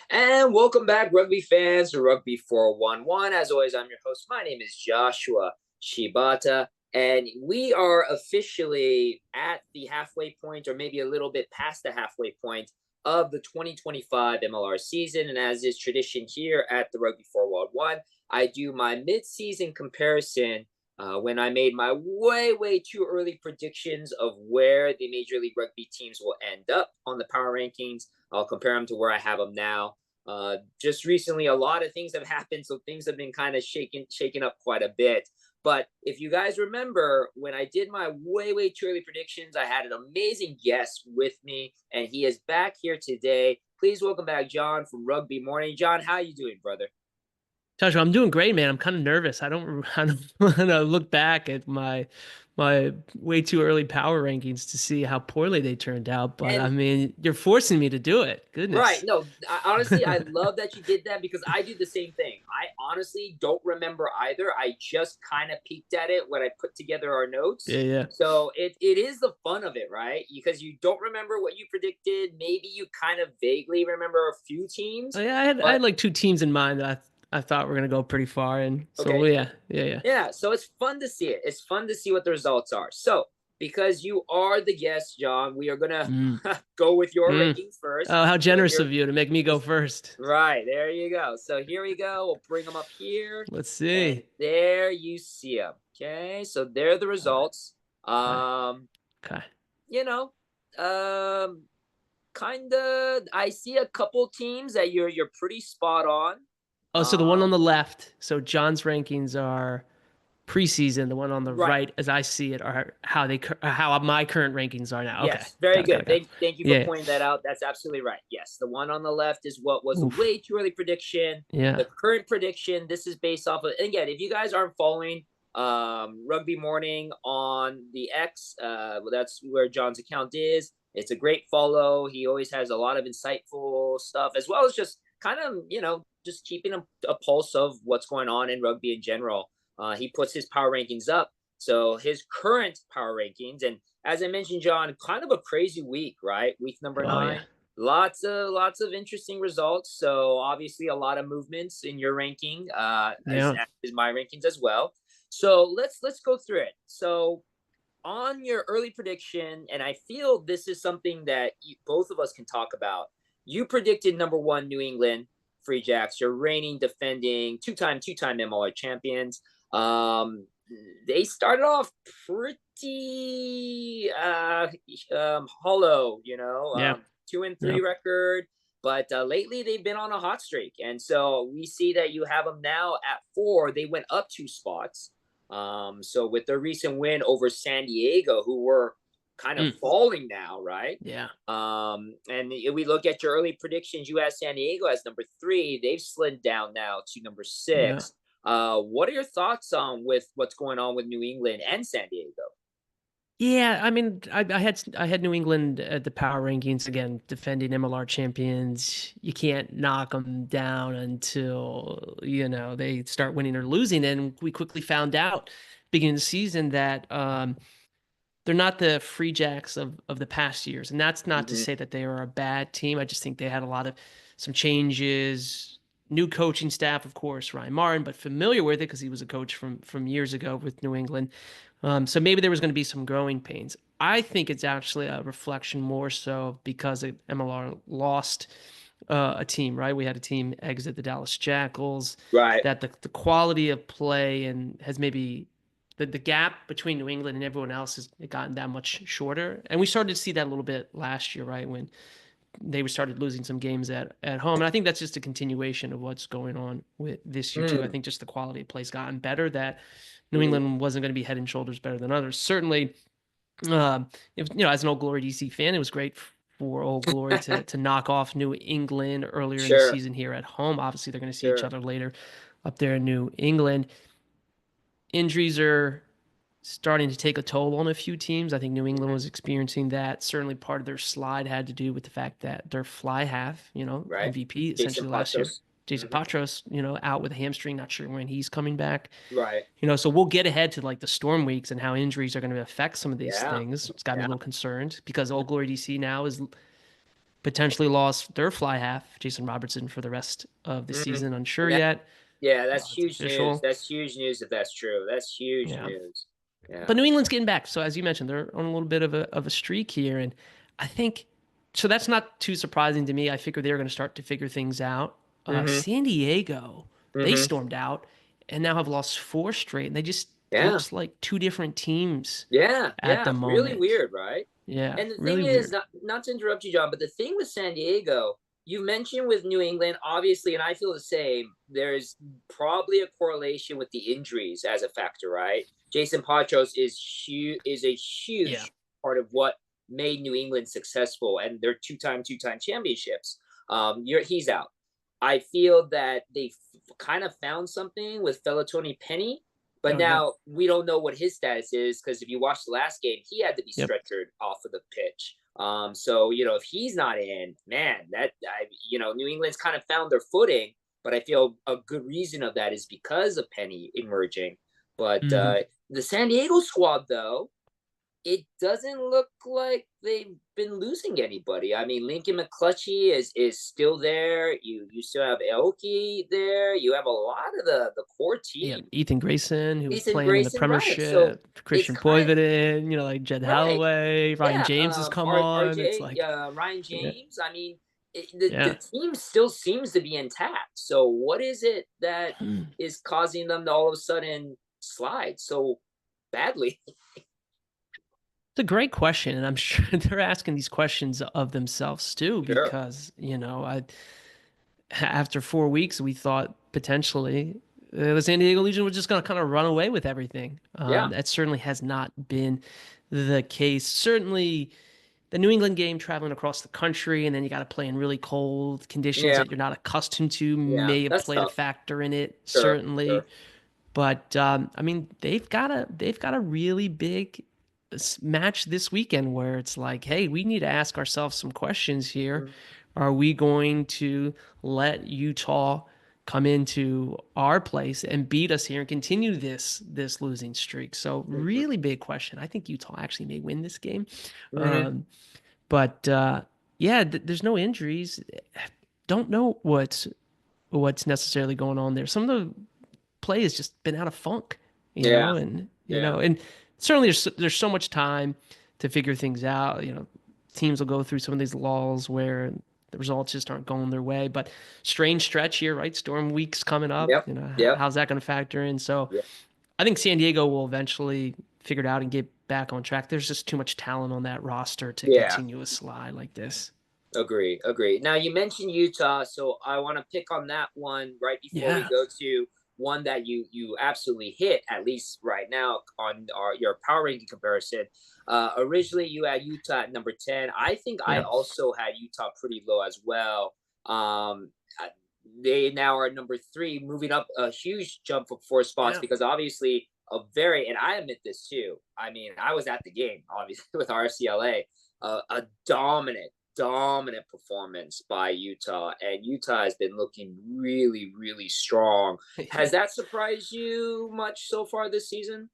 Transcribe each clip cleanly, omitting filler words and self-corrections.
And welcome back, rugby fans, to Rugby 411. As always, I'm your host. My name is Joshua Shibata, and we are officially at the halfway point, or maybe a little bit past the halfway point of the 2025 MLR season. And as is tradition here at the Rugby 411, I do my mid-season comparison when I made my way too early predictions of where the Major League Rugby teams will end up on the power rankings. I'll compare them to where I have them now. Just recently, a lot of things have happened, so things have been kind of shaken up quite a bit. But if you guys remember, when I did my way too early predictions, I had an amazing guest with me, and he is back here today. Please welcome back John from Rugby Morning. John, how you doing, brother? Joshua, I'm doing great, man. I'm kind of nervous. I don't want to look back at my way too early power rankings to see how poorly they turned out. But I And mean, you're forcing me to do it. right. Goodness. No, honestly, I love that you did that because I do the same thing. I honestly don't remember either. I just kind of peeked at it when I put together our notes. Yeah, yeah. So it is the fun of it, right? Because you don't remember what you predicted. Maybe you kind of vaguely remember a few Oh, teams, yeah, I had but like two teams in mind that I thought were gonna go pretty far, and so okay. yeah. Yeah, so it's fun to see it. It's fun to see what the results are. So, because you are the guest, John, we are gonna Mm, go with your mm. rankings first. Oh, how So generous here, of you to make me go first. right there you go. So here we go. We'll bring them up here, Let's and see. there you see them. Okay, so there are the Uh, results. okay, Um, okay. you know, um, kind of. I see a couple teams that you're pretty spot on. Oh, so the one on Um, the left. So John's rankings are preseason. The one on the right. right, as I see it, are how my current rankings are now. Okay, Yes, very good. got it. Thank you for Yeah. pointing that out. That's absolutely right. Yes, the one on the left is what was a Oof. way too early prediction. Yeah. The current prediction, this is based off of, and again, if you guys aren't following Rugby Morning on the X, well, that's where John's account is. It's a great follow. He always has a lot of insightful stuff, as well as just kind of, just keeping a pulse of what's going on in rugby in general. He puts his power rankings up. So his current power rankings, and as I mentioned, John, kind of a crazy week, right? Week number Oh yeah. 9, lots of interesting results. So obviously a lot of movements in your ranking, Yeah. as is my rankings as well. So let's go through it. So on your early prediction, and I feel this is something that both of us can talk about. You predicted number 1 New England Free Jacks. You're reigning, defending, two-time MLR champions. Um, they started off pretty hollow, Yeah. 2-3 Yeah. record, but lately they've been on a hot streak, and so we see that you have them now at 4. They went up 2 spots. So with the recent win over San Diego, who were kind of Mm. falling now, right? Yeah. And if we look at your early predictions, you had San Diego as number 3. They've slid down now to number Yeah. 6. What are your thoughts on with what's going on with New England and San Diego? Yeah, I mean, I had New England at the power rankings again, defending MLR champions. You can't knock them down until they start winning or losing. And we quickly found out beginning of the season that they're not the Free Jacks of the past years. And that's not to Mm-hmm. say that they are a bad team. I just think they had a lot of some changes, new coaching staff, of course, Ryan Martin, but familiar with it because he was a coach from years ago with New England. So maybe there was going to be some growing pains. I think it's actually a reflection more so because MLR lost a team, right? We had a team exit the Dallas Jackals, Right. that the quality of play and has maybe the gap between New England and everyone else has gotten that much shorter. And we started to see that a little bit last year, right? When they started losing some games at home. And I think that's just a continuation of what's going on with this year too. I Mm, think just the quality of play's gotten better, that New mm, England wasn't going to be head and shoulders better than others. Certainly, um, as an Old Glory DC fan, it was great for Old Glory to knock off New England earlier in the sure. season here at home. Obviously, they're going to see each Sure. other later up there in New England. Injuries are starting to take a toll on a few teams. I think New England Hmm. was experiencing that. Certainly, part of their slide had to do with the fact that their fly half, Right. MVP Jason essentially last year, Patros. Jason Hmm. Patros, out with a hamstring, not sure when he's coming back. Right. So we'll get ahead to like the storm weeks and how injuries are going to affect some of these Yeah. things. It's got me a Yeah. little concerned because Old Glory DC now is potentially lost their fly half, Jason Robertson, for the rest of the Mhm. season. Unsure That yet. yeah, that's It's huge news. official. That's huge news if that's true. That's huge Yeah. news. But Yeah. New England's getting back. So as you mentioned, they're on a little bit of a streak here. And I think so that's not too surprising to me. I figured they were going to start to figure things out. Mhm. San Diego, they Mhm. stormed out and now have lost four straight. And they just Yeah. looks like two different teams Yeah. at Yeah. the Really moment. weird, right? Yeah, And the really thing is, weird. not to interrupt you, John, but the thing with San Diego, you mentioned with New England, obviously, and I feel the same. There's probably a correlation with the injuries as a factor, right? Jason Patros is a Yeah. huge part of what made New England successful, and their two-time championships. He's out. I feel that they kind of found something with Tony Penny, but Oh yeah. now we don't know what his status is because if you watch the last game, he had to be Yep. stretchered off of the pitch. So if he's not in, man, New England's kind of found their footing. But I feel a good reason of that is because of Penny emerging. But Hmm. the San Diego squad, though, it doesn't look like they've been losing anybody. I mean, Lincoln McClutchy is still there. You still have Aoki there. You have a lot of the core Yeah. team. Ethan Grayson, who was Ethan playing in the Grayson, right? So Premiership, it's Christian kind of Poivinen, like Jed right. Holloway, Ryan Yeah. James has come on. It's RJ, like, Ryan yeah, James. I mean, the yeah. team still seems to be intact. So what is it that is causing them to all of a sudden slide so badly? It's a great question, and I'm sure they're asking these questions of themselves too, Sure. because after 4 weeks, we thought potentially the San Diego Legion was just going to kind of run away with everything. Yeah. That certainly has not been the case. Certainly, the New England game, traveling across the country, and then you got to play in really cold conditions Yeah. that you're not accustomed to, Yeah. may have That's played a tough. factor in it. Sure. Certainly, Sure. but I mean, they've got a really big match this weekend where it's like, hey, we need to ask ourselves some questions here. Mhm. Are we going to let Utah come into our place and beat us here and continue this losing streak? So Mhm. really big question. I think Utah actually may win this game. Mhm. Um, but yeah, there's no injuries. Don't know what's necessarily going on there. Some of the play has just been out of funk, Yeah. and Yeah. and certainly there's so much time to figure things out. Teams will go through some of these lulls where the results just aren't going their way. But strange stretch here, right? Storm week's coming up. Yep. Yep. How's that going to factor in? So Yep. I think San Diego will eventually figure it out and get back on track. There's just too much talent on that roster to Yeah. continue a slide like this. Agree. Agree. Now you mentioned Utah, so I want to pick on that one right before we Yeah. go to one that you absolutely hit at least right now on your power ranking comparison. Originally, you had Utah at number 10. I think I Yeah. also had Utah pretty low as well. Uh, they now are number 3, moving up a huge jump of 4 spots Yeah. because obviously and I admit this too. I mean, I was at the game obviously with RCLA. A dominant performance by Utah, and Utah has been looking really, really strong. Has Yeah. that surprised you much so far this season?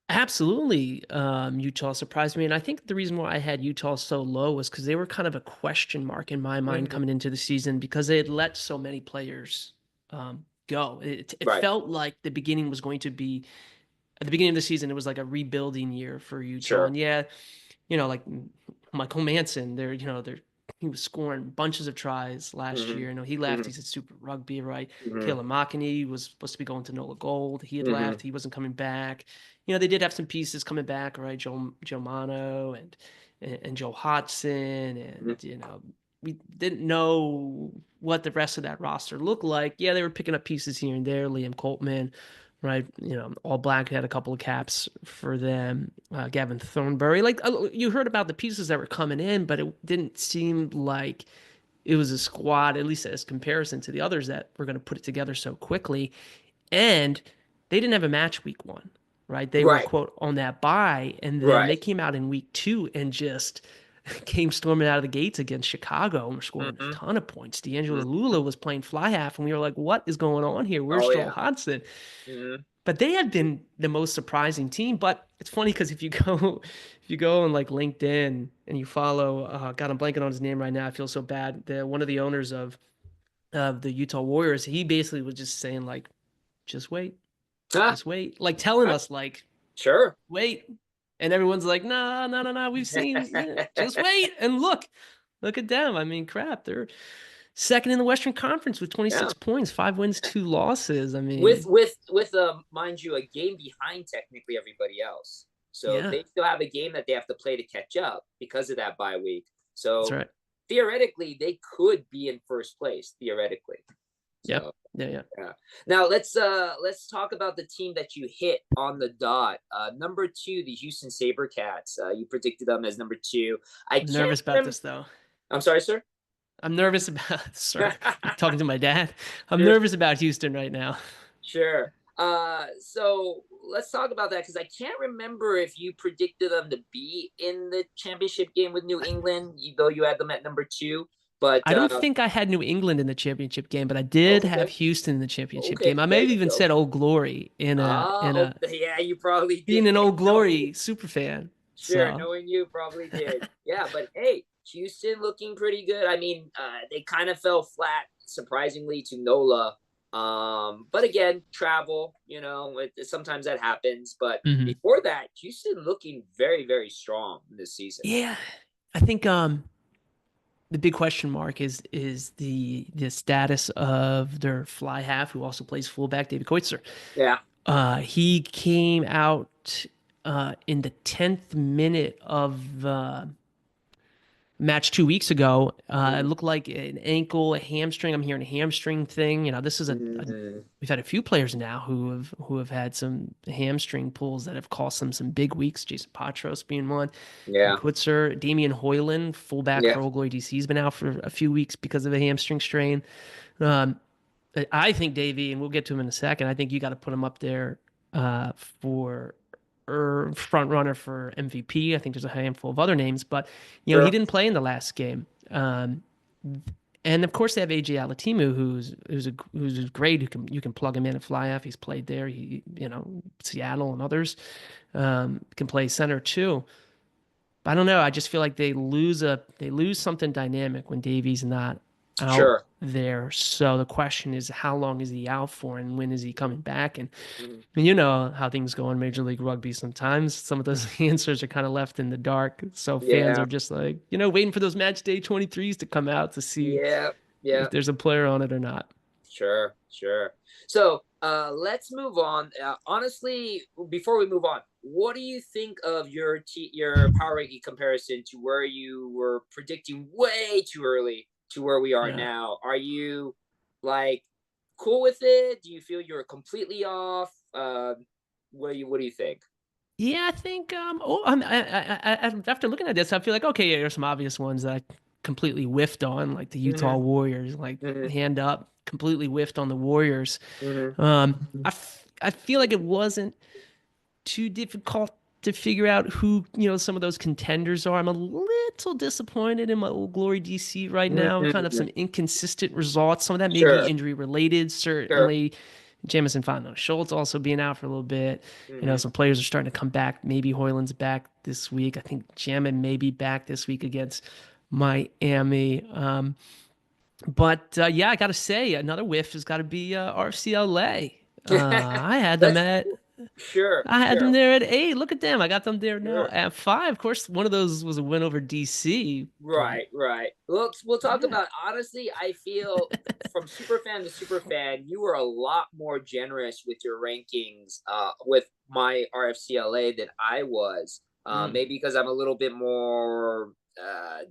Absolutely. Utah surprised me. And I think the reason why I had Utah so low was because they were kind of a question mark in my mind Mm-hmm. coming into the season because they had let so many players go. It Right. felt like the beginning was going to be, at the beginning of the season, it was like a rebuilding year for Utah. Sure. And yeah, like Michael Manson, he was scoring bunches of tries last Mm-hmm. year. He left. Mm-hmm. He's at Super Rugby, right? Mm-hmm. Kayla Makini was supposed to be going to NOLA Gold. He had Mm-hmm. left. He wasn't coming back. They did have some pieces coming back, right? Joe Mano and Joe Hodgson, and we didn't know what the rest of that roster looked like. Yeah, they were picking up pieces here and there. Liam Coltman, right? All Black had a couple of caps for them. Gavin Thornberry, like you heard about the pieces that were coming in, but it didn't seem like it was a squad, at least as comparison to the others that were going to put it together so quickly. And they didn't have a match week 1, right? They were Right. quote on that bye, and then they Right. came out in week 2 and just came storming out of the gates against Chicago and were scoring a Mm-hmm. ton of points. D'Angelo Mm-hmm. Lula was playing fly half, and we were like, "What is going on here? Where's Oh Joel yeah. Hodgson?" Mm-hmm. but they have been the most surprising team. But it's funny because if you go on like LinkedIn and you follow, God, I'm blanking on his name right now. I feel so bad. One of the owners of the Utah Warriors, he basically was just saying like, Ah, just wait, like telling ah, us like, sure. wait, and everyone's like, nah, no, no, no, we've seen, just wait and look at them. I mean, crap, they're second in the Western Conference with Yeah. 26 points, 5 wins, 2 losses. I with mean, with with mind you, a game behind technically everybody else. So yeah, they still have a game that they have to play to catch up because of that bye week. that's So right. theoretically, they could be in first place. Theoretically. Yep. So Yeah, yeah. yeah. Now let's talk about the team that you hit on the dot. Number 2, the Houston SaberCats. You predicted them as number 2. I I'm can't nervous about remember. this though. I'm sorry, sir. I'm nervous about, sorry, talking to my dad. I'm Sure, nervous about Houston right now. sure. So let's talk about that because I can't remember if you predicted them to be in the championship game with New England, though you had them at number 2. But I don't think I had New England in the championship game, but I did oh, have okay, Houston in the championship okay, game. I may there have you even go. said Old Glory Oh, yeah, you probably being did. an Old Knowing you, Glory super fan. sure, So knowing you probably did. Yeah, but hey, Houston looking pretty good. I mean, they kind of fell flat, surprisingly, to NOLA. But again, travel, sometimes that happens. But mhm. before that, Houston looking very, very strong this season. Yeah, I think the big question mark is the status of their fly half who also plays fullback, David Koitzer. Yeah. He came out in the 10th minute of match 2 weeks ago. It Mm-hmm. looked like an ankle, a hamstring. I'm hearing a hamstring thing. This is Mm-hmm. we've had a few players now who have had some hamstring pulls that have cost them some big weeks. Jason Patros being one, Yeah. Kutzer, Damian Hoyland, fullback Yeah. for Old Glory DC, has been out for a few weeks because of a hamstring strain. Um, I think Davey, and we'll get to him in a second. I think you got to put him up there for front runner for MVP. I think there's a handful of other names, but he Sure. didn't play in the last game. And of course they have AJ Alatimu, who's great. You can plug him in and fly off. He's played there. Seattle and others can play center too. But I don't know. I just feel like they lose something dynamic when Davies not out Sure. there. So the question is, how long is he out for, and when is he coming back? And Mm-hmm. you know how things go in Major League Rugby. Sometimes some of those answers are kind of left in the dark. So fans Yeah. are just like, waiting for those match day 23s to come out to see Yeah. Yeah. if there's a player on it or not. Sure, sure. So let's move on. Honestly, before we move on, what do you think of your power ranking comparison to where you were predicting way too early to where we are Yeah. now? Are you like cool with it? Do you feel you're completely off? What do you think? Yeah, I think. After looking at this, I feel like okay, yeah, there's some obvious ones that I completely whiffed on, like the Utah Mm-hmm. Warriors. Like Mm-hmm. hand up, completely whiffed on the Warriors. Mm-hmm. I feel like it wasn't too difficult to figure out who some of those contenders are. I'm a little disappointed in my Old Glory DC right now. Kind of Mm-hmm. some inconsistent results. Some of that may be Sure, injury related, sure. certainly. Jamison Fontenot Schultz also being out for a little bit. Mm-hmm. Some players are starting to come back. Maybe Hoyland's back this week. I think Jamin may be back this week against Miami. But yeah, I got to say, another whiff has got to be RCLA. I had them Let's at sure, I had them sure. there at 8. Look at them. I got them there now Sure. at 5. Of course, one of those was a win over DC, but Right, right. We'll talk yeah. about honestly, I feel from super fan to super fan, you were a lot more generous with your rankings with my RFCLA than I was. Mm. Maybe because I'm a little bit more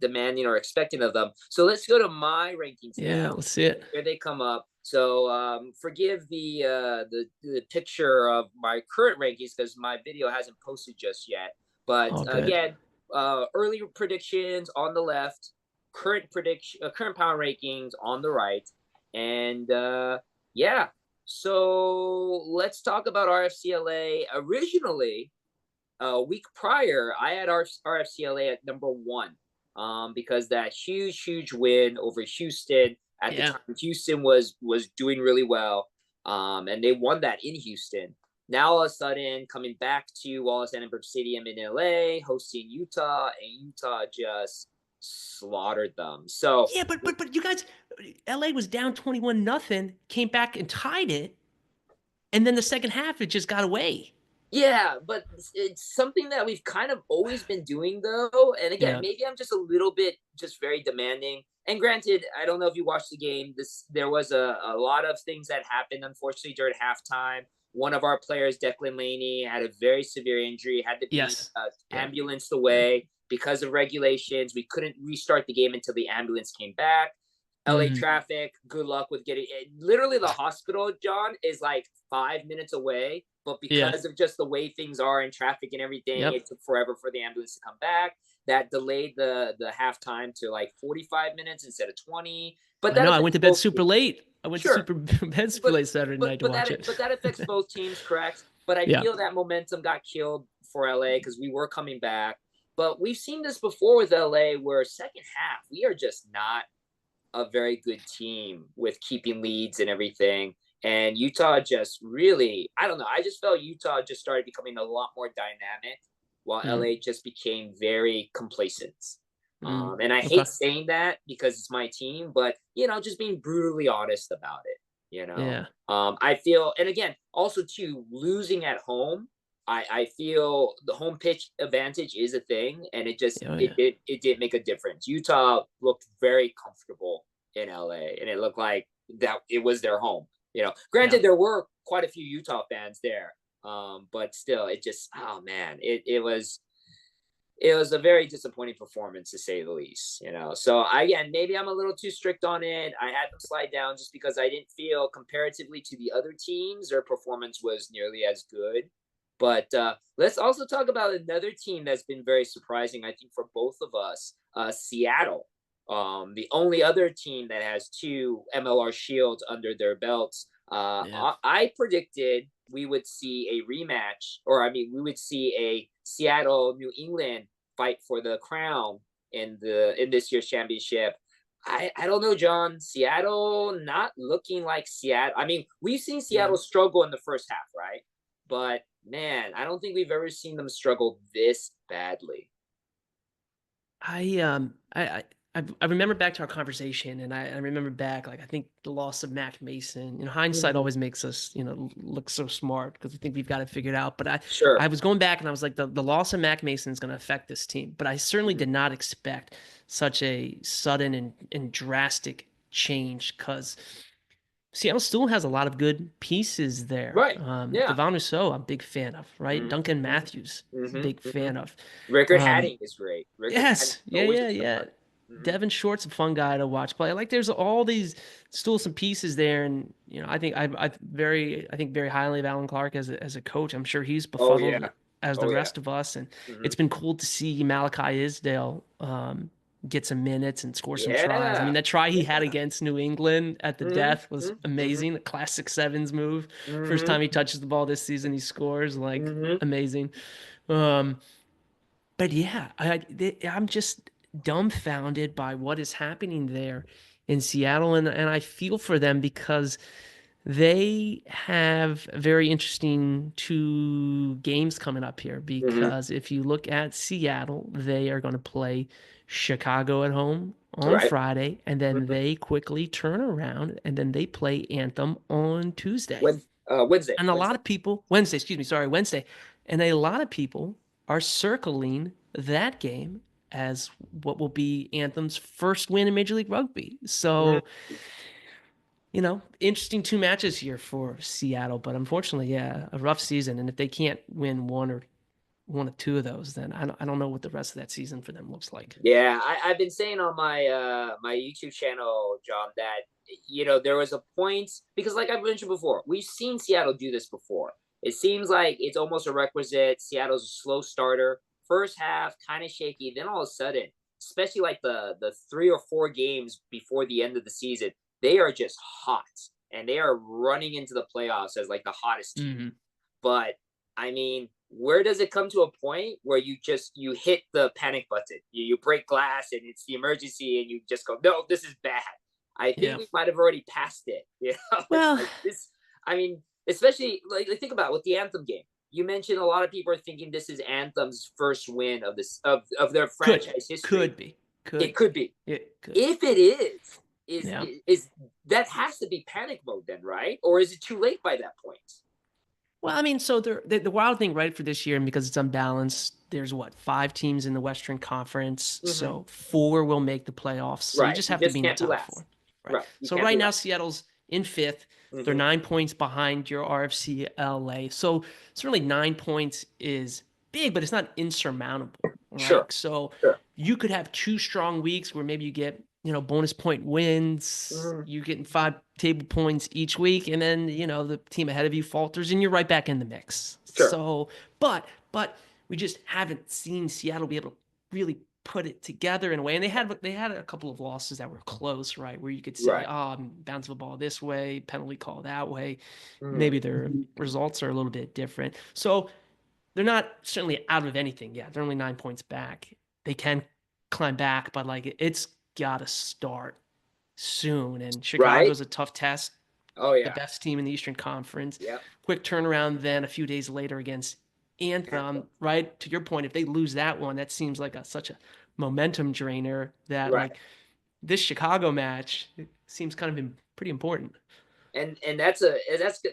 demanding or expecting of them. So let's go to my rankings Yeah, now. let's see it. Here they come up. So forgive the picture of my current rankings because my video hasn't posted just yet. But All good. again, early predictions on the left, current power rankings on the right, and yeah. So let's talk about RFCLA. Originally, a week prior, I had RFCLA at number 1, because that huge win over Houston at the Yeah. time. Houston was doing really well, and they won that in Houston. now all of a sudden coming back to Wallace Annenberg Stadium in LA, hosting Utah, and Utah just slaughtered them. So Yeah, but you guys, LA was down 21-0, came back and tied it, and then the second half it just got away. yeah, but it's something that we've kind of always been doing though. And again, Yeah. maybe I'm just a little bit just very demanding. And granted, I don't know if you watched the game. There was a lot of things that happened unfortunately during halftime. One of our players, Declan Laney, had a very severe injury, had to be Yes. Yeah. ambulanced away because of regulations. We couldn't restart the game until the ambulance came back. LA Mhm. traffic, good luck with getting it. Literally, the hospital, John, is like 5 minutes away. But Yeah. because of just the way things are in traffic and everything, Yep. it took forever for the ambulance to come back. That delayed the halftime to like 45 minutes instead of 20. But I that know. I affects went to bed both super teams. late. I went to Sure, super bed super but late Saturday night to watch it. but that affects both teams, correct? But I Yeah. feel that momentum got killed for LA because we were coming back. But we've seen this before with LA, where second half we are just not a very good team with keeping leads and everything. And Utah just really, I don't know. I just felt Utah just started becoming a lot more dynamic while Mm. LA just became very complacent. Mm. And I Okay. hate saying that because it's my team, but, just being brutally honest about it, Yeah. I feel, and again, also too, losing at home, I feel the home pitch advantage is a thing, and Oh yeah. it did make a difference. Utah looked very comfortable in LA, and it looked like that it was their home. Yeah. Granted, there were quite a few Utah fans there, but still, it just, oh man, it was a very disappointing performance to say the least. So again, maybe I'm a little too strict on it. I had them slide down just because I didn't feel comparatively to the other teams their performance was nearly as good. But let's also talk about another team that's been very surprising, I think, for both of us, Seattle. The only other team that has two MLR shields under their belts. Yeah. I predicted we would see a rematch, or I mean, we would see a Seattle New England fight for the crown in this year's championship. I don't know, John. Seattle not looking like Seattle. I mean, we've seen Yeah. Seattle struggle in the first half, right? But man, I don't think we've ever seen them struggle this badly. I I remember back to our conversation, and I remember back, like, I think the loss of Mac Mason. Hindsight Mhm. always makes us, look so smart because we think we've got it figured out. But I Sure. was going back and I was like, the loss of Mac Mason is going to affect this team. But I certainly Mhm. did not expect such a sudden and drastic change because Seattle still has a lot of good pieces there. Right. Yeah. Devon Rousseau, I'm a big fan of, right? Mhm. Duncan Mhm. Matthews, Mhm. big Mhm. fan of. Rickard Um, Hatting is great. Rickard Hatting Yes. is Yeah, always a yeah, yeah. start. Mhm. Devin Short's a fun guy to watch play. Like there's all these still some pieces there, and I think very highly of Alan Clark as a coach. I'm sure he's Oh befuddled yeah. as the Oh yeah. rest of us, and it's Mhm. been cool to see Malachi Isdale get some minutes and score some tries. I mean, Yeah. that try he had Yeah. against New England at the Mhm. death was Mhm. Mhm. amazing. The classic sevens move. First Mhm. time he touches the ball this season, he scores. Like Mhm. amazing. Um, but yeah, I'm just dumbfounded by what is happening there in Seattle, and I feel for them because they have very interesting two games coming up here. Mhm. Because if you look at Seattle, they are going to play Chicago at home on Right. Friday, and then Mhm. they quickly turn around and then they play Anthem on Tuesday. Wednesday. And a lot Wednesday. of people, Wednesday, excuse me, sorry, Wednesday. And a lot of people are circling that game as what will be Anthem's first win in Major League Rugby. Mhm. So, interesting two matches here for Seattle, but unfortunately, yeah, a rough season. And if they can't win one or two of those, then I don't know what the rest of that season for them looks like. Yeah, I've been saying on my YouTube channel, John, that there was a point because, like I've mentioned before, we've seen Seattle do this before. It seems like it's almost a requisite. Seattle's a slow starter, first half kind of shaky, then all of a sudden, especially like the 3 or 4 games before the end of the season, they are just hot and they are running into the playoffs as like the hottest team. Hmm. But I mean, where does it come to a point where you hit the panic button? You break glass and it's the emergency and you just go, no, this is bad. I think Yeah. we might have already passed it. It's Well, like this. I mean, especially like think about it, with the Anthem game. You mentioned a lot of people are thinking this is Anthem's first win of this of their franchise history. Could be. It could be. It could. If it is Yeah. is that has to be panic mode then, right? Or is it too late by that point? Well, I mean, so the wild thing, right, for this year, and because it's unbalanced, there's what, 5 teams in the Western Conference, so 4 will make the playoffs. So you Right. just You have to just be in the can't be top last. 4, right? Right. You So can't be right now, last. Seattle's in 5th. They're Mhm. 9 points behind your RFC LA. So certainly 9 points is big, but it's not insurmountable, Sure. right? So Sure. you could have 2 strong weeks where maybe you get, bonus point wins, Mhm. you getting 5 table points each week, and then, the team ahead of you falters and you're right back in the mix. Sure. So, but we just haven't seen Seattle be able to really put it together in a way. And they had a couple of losses that were close, right? Where you could say, Right. oh, bounce the ball this way, penalty call that way. Mhm. Maybe their results are a little bit different. So they're not certainly out of anything yet. They're only 9 points back. They can climb back, but like it's gotta start soon. And Right? Chicago's a tough test, Oh the yeah. best team in the Eastern Conference. Yep. Quick turnaround then a few days later against Anthem, right? To your point, if they lose that one, that seems like such a momentum drainer that Right. like this Chicago match seems kind of pretty important. And that's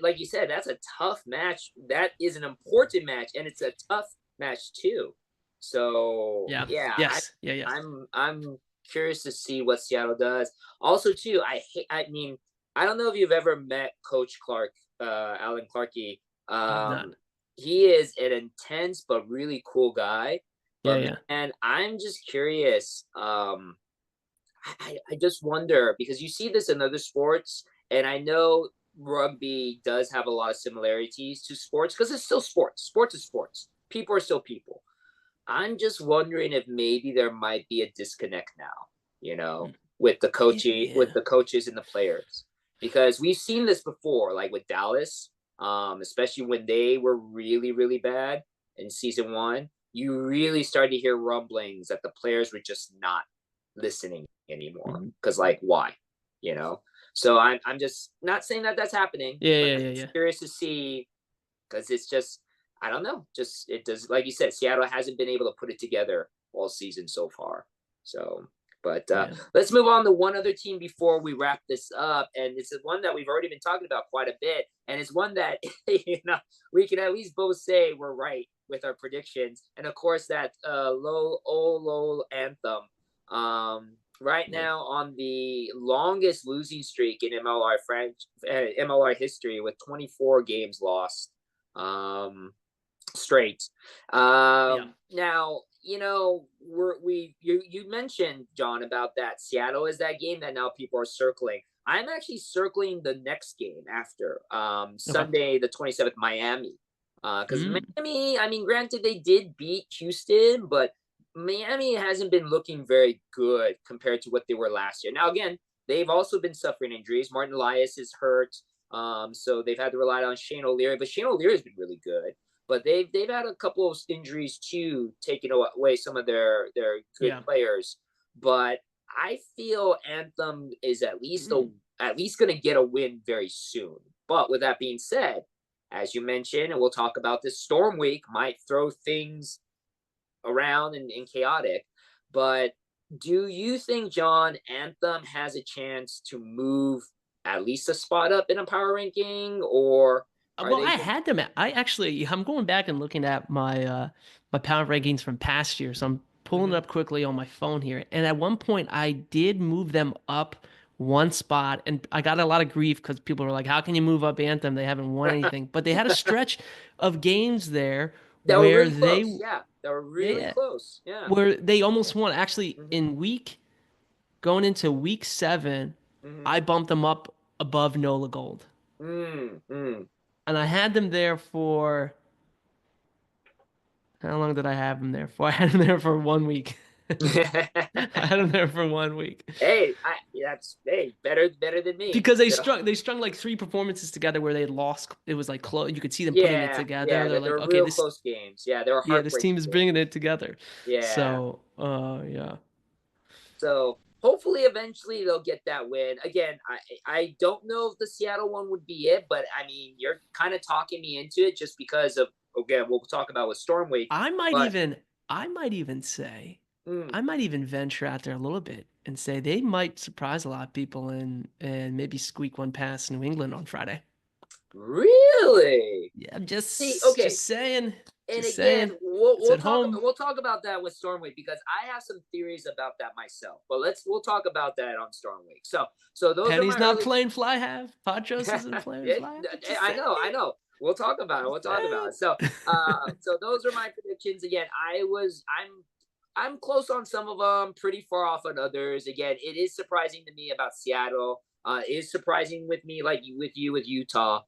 like you said, that's a tough match. That is an important match, and it's a tough match too. So Yeah. yeah, Yes. Yeah. Yes. I'm curious to see what Seattle does. Also, too, I mean, I don't know if you've ever met Coach Clark, Alan Clarkey. I have not. He is an intense but really cool guy. Yeah. But Yeah. man, I'm just curious. I just wonder because you see this in other sports, and I know rugby does have a lot of similarities to sports because it's still sports. Sports is sports. People are still people. I'm just wondering if maybe there might be a disconnect now, with the coaching, with Yeah. the coaches and the players, because we've seen this before, like with Dallas, especially when they were really, really bad in season one. You really started to hear rumblings that the players were just not listening anymore because, like, why, you know? So I'm just not saying that that's happening, Yeah. but Yeah. I'm Yeah. just Yeah. curious to see because it's just I don't know. Just it does like you said, Seattle hasn't been able to put it together all season so far. So, but Yeah. let's move on to one other team before we wrap this up, and it's one that we've already been talking about quite a bit, and it's one that we can at least both say we're right with our predictions, and of course that low anthem. Right Yeah. now on the longest losing streak in MLR history with 24 games lost straight. Yeah. Now you mentioned, John, about that Seattle is that game that now people are circling. I'm actually circling the next game after Okay. Sunday the 27th, Miami. Because Mm. Miami, I mean, granted they did beat Houston, but Miami hasn't been looking very good compared to what they were last year. Now again, they've also been suffering injuries. Martin Elias is hurt. So they've had to rely on Shane O'Leary, but Shane O'Leary has been really good. But they've had a couple of injuries too, taking away some of their good Yeah. players. But I feel Anthem is at least Mm. going to get a win very soon. But with that being said, as you mentioned, and we'll talk about this, Storm Week might throw things around and chaotic. But do you think, John, Anthem has a chance to move at least a spot up in a power ranking, or are Well, they I just had them. I'm going back and looking at my power rankings from past year. So I'm pulling it Mhm. up quickly on my phone here. And at one point, I did move them up one spot, and I got a lot of grief because people were like, "How can you move up Anthem? They haven't won anything." But they had a stretch of games there that were where really close? Yeah, that were really yeah, close. Yeah. where they almost won. Actually, Hmm. in going into week 7, Hmm. I bumped them up above Nola Gold, Mm. and I had them there for. How long did I have them there for? I had them there for 1 week. I had them there for 1 week Hey, that's better than me. because they strung like 3 performances together where they had lost. It was like close. You could see them putting it Yeah, together. yeah, They're that they like, were okay, real close games. Yeah, they were this team heartbreaking is games. bringing it together. Yeah. So, yeah, So hopefully eventually they'll get that win. Again, I don't know if the Seattle one would be it, but I mean, you're kind of talking me into it just because of, again, we'll talk about with Storm Week. I might But even I might even say mm, I might even venture out there a little bit and say they might surprise a lot of people and maybe squeak one past New England on Friday. really, Yeah, I'm see, just okay. just saying, And just again, saying. we'll It's we'll at talk home. we'll talk about that with Storm Week because I have some theories about that myself. But we'll talk about that on Storm Week. So those are Penny's my not early. playing fly half. Patros isn't playing Yeah, fly half. Just I saying. know, I know. We'll talk about it. We'll Just talk about saying. it. So those are my predictions. Again, I'm close on some of them, pretty far off on others. Again, it is surprising to me about Seattle. It is surprising with me, like with Utah.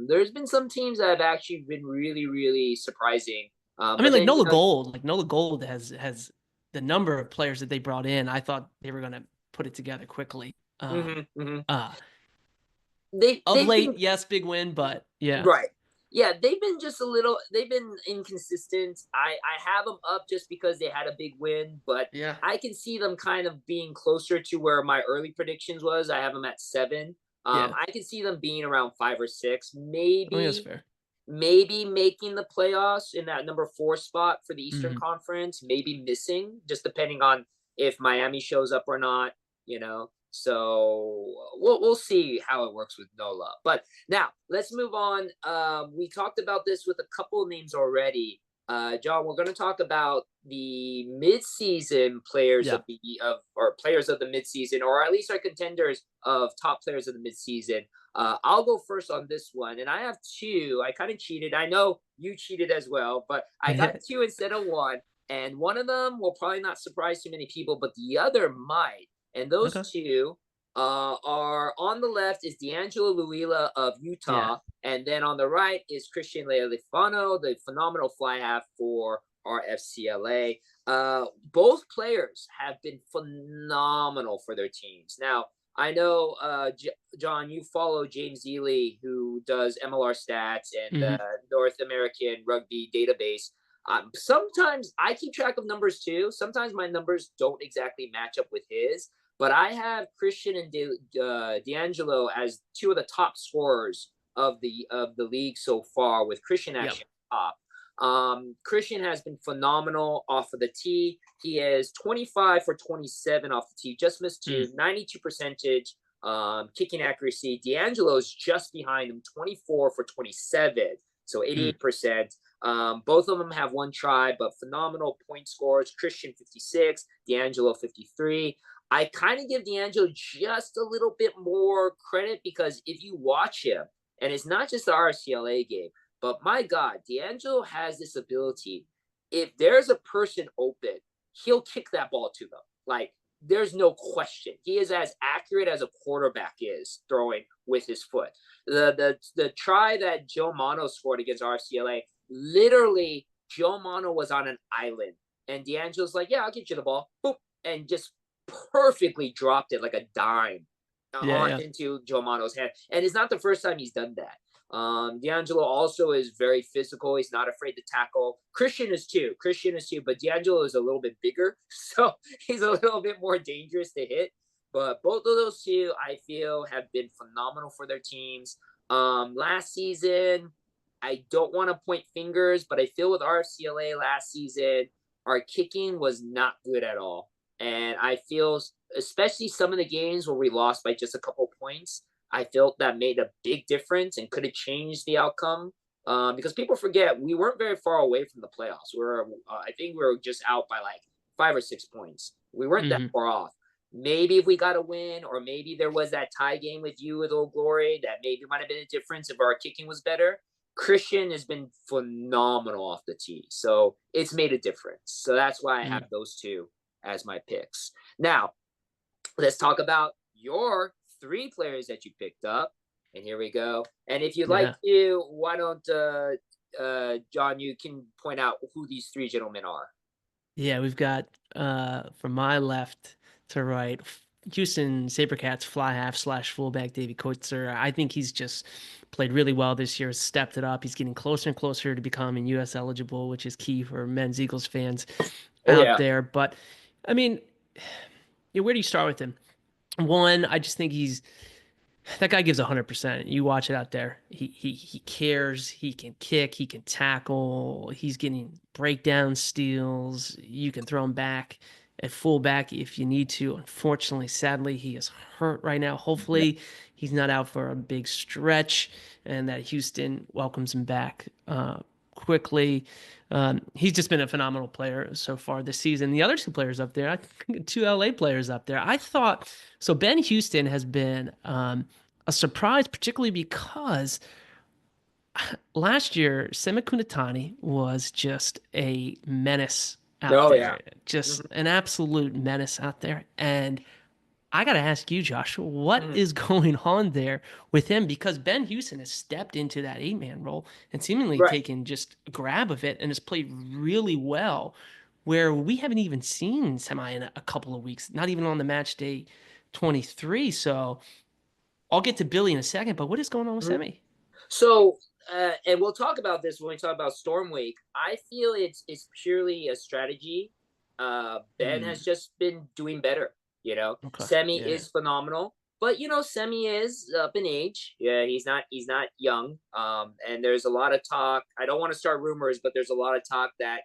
There's been some teams that have actually been really, really surprising. I mean, But like then Nola Gold has the number of players that they brought in. I thought they were gonna put it together quickly. hmm Uh, of they've late, been yes, big win, but yeah, right. Yeah, they've been just a little. They've been inconsistent. I have them up just because they had a big win, but yeah, I can see them kind of being closer to where my early predictions was. I have them at 7. yeah. I can see them being around 5 or 6, I think that's maybe fair. making the playoffs in that number 4 spot for the Eastern Hmm. Conference, maybe missing, just depending on if Miami shows up or not, you know. So we'll see how it works with Nola. But now let's move on. We talked about this with a couple of names already. John, we're going to talk about the midseason players Yeah. or players of the midseason, or at least our contenders of top players of the midseason. I'll go first on this one, and I have 2. I kind of cheated. I know you cheated as well, but I got 2 instead of 1. And one of them will probably not surprise too many people, but the other might. And those Okay. 2 are on the left is D'Angelo Luila of Yeah. Utah, and then on the right is Christian Lealifano, the phenomenal fly half for RFCLA. Both players have been phenomenal for their teams. Now, I know, John, you follow James Ely, who does MLR stats and the Hmm. North American Rugby database. Sometimes I keep track of numbers too. Sometimes my numbers don't exactly match up with his, but I have Christian and D'Angelo as 2 of the top scorers of the league so far, with Christian Yep. actually top. Christian has been phenomenal off of the tee. He is 25 for 27 off the tee, just missed 2, Mm. 92 percentage kicking accuracy. D'Angelo's just behind him, 24 for 27, so Mm. 88%. Both of them have 1 try, but phenomenal point scores. Christian 56, D'Angelo 53. I kind of give D'Angelo just a little bit more credit because if you watch him, and it's not just the RCLA game, but my God, D'Angelo has this ability. If there's a person open, he'll kick that ball to them. Like, there's no question. He is as accurate as a quarterback is throwing with his foot. The try that Joe Mono scored against RCLA, literally, Joe Mono was on an island. And D'Angelo's like, yeah, I'll get you the ball. Boop. And just perfectly dropped it like a dime Yeah. on Yeah. into Joe Mono's hand. And it's not the first time he's done that. D'Angelo also is very physical. He's not afraid to tackle. Christian is too. But D'Angelo is a little bit bigger, so he's a little bit more dangerous to hit. But both of those 2, I feel, have been phenomenal for their teams. Last season, I don't want to point fingers, but I feel with RFCLA last season, our kicking was not good at all. And I feel, especially some of the games where we lost by just a couple points, I felt that made a big difference and could have changed the outcome. Because people forget we weren't very far away from the playoffs. I think we were just out by like 5 or 6 points. We weren't that Hmm. far off. Maybe if we got a win, or maybe there was that tie game with you with Old Glory, that maybe might have been a difference if our kicking was better. Christian has been phenomenal off the tee, so it's made a difference. So that's why I have Mm. those 2 as my picks. Now, let's talk about your 3 players that you picked up. And here we go. And if you'd like Yeah. to, why don't John, you can point out who these 3 gentlemen are. Yeah. We've got from my left to right, Houston Sabercats fly half slash fullback Davey Coetzer. I think he's just played really well this year, stepped it up. He's getting closer and closer to becoming U.S. eligible, which is key for men's Eagles fans Oh out yeah. there. But I mean, Yeah, where do you start with him? One, I just think that guy gives 100%. You watch it out there. He cares. He can kick. He can tackle. He's getting breakdown steals. You can throw him back at fullback if you need to. Unfortunately, sadly, he is hurt right now. Hopefully, he's not out for a big stretch, and that Houston welcomes him back quickly. He's just been a phenomenal player so far this season. The other two players up there, I think two LA players up there. I thought so. Ben Houston has been a surprise, particularly because last year Semi Kunitani was just a menace out Oh yeah. there, just Mhm. an absolute menace out there. And I got to ask you, Joshua, what Mhm. is going on there with him? Because Ben Houston has stepped into that 8-man role and seemingly Right. taken just a grab of it and has played really well, where we haven't even seen Semi in a couple of weeks, not even on the match day 23. So I'll get to Billy in a second, but what is going on with Mhm. Semi? So, and we'll talk about this when we talk about Storm Week. I feel it's purely a strategy. Ben Hmm. has just been doing better. Okay. Semi Yeah. is phenomenal, but Semi is up in age. Yeah, he's not young. And there's a lot of talk. I don't want to start rumors, but there's a lot of talk that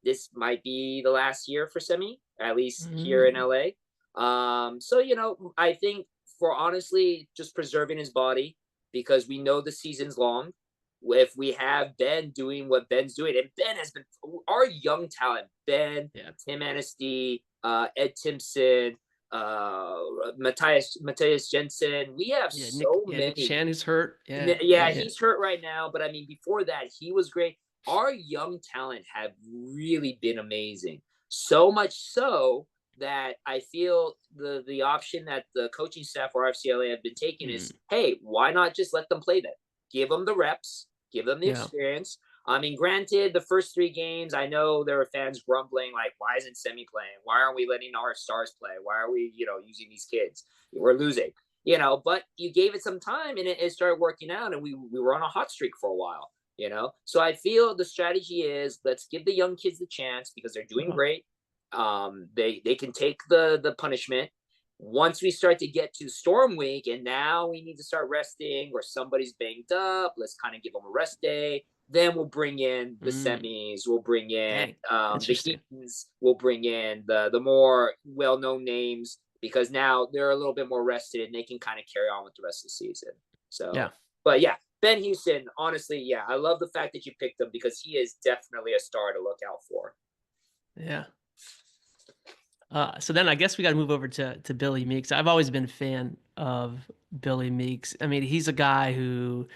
this might be the last year for Semi, at least here in Mm. LA. So I think for honestly just preserving his body because we know the season's long. If we have Ben doing what Ben's doing, and Ben has been our young talent, Ben, Yeah. Tim Anasty, Ed Timpson, Matthias Jensen. We have Yeah. Nick. so Yeah. Nick many. Chan is hurt. Yeah. Yeah, Yeah. he's hurt right now, but I mean, before that, he was great. Our young talent have really been amazing. So much so that I feel the option that the coaching staff or FCLA have been taking Yeah. Mm. is, hey, why not just let them play them? Give them the reps, give them the Yeah. experience. I mean, granted, the first 3 games, I know there were fans grumbling, like, why isn't Semi playing? Why aren't we letting our stars play? Why are we, using these kids? We're losing. But you gave it some time and it started working out, and we were on a hot streak for a while. So I feel the strategy is let's give the young kids the chance because they're doing Okay. great. They can take the punishment. Once we start to get to Storm Week, and now we need to start resting, or somebody's banged up, let's kind of give them a rest day. Then we'll bring in the Mm. semis. We'll bring in Dang. the Interesting. Heatons. We'll bring in the more well known names because now they're a little bit more rested and they can kind of carry on with the rest of the season. Yeah. So, but yeah, Ben Houston, honestly, yeah, I love the fact that you picked him because he is definitely a star to look out for. Yeah. So then I guess we got to move over to Billy Meeks. I've always been a fan of Billy Meeks. I mean, he's a guy who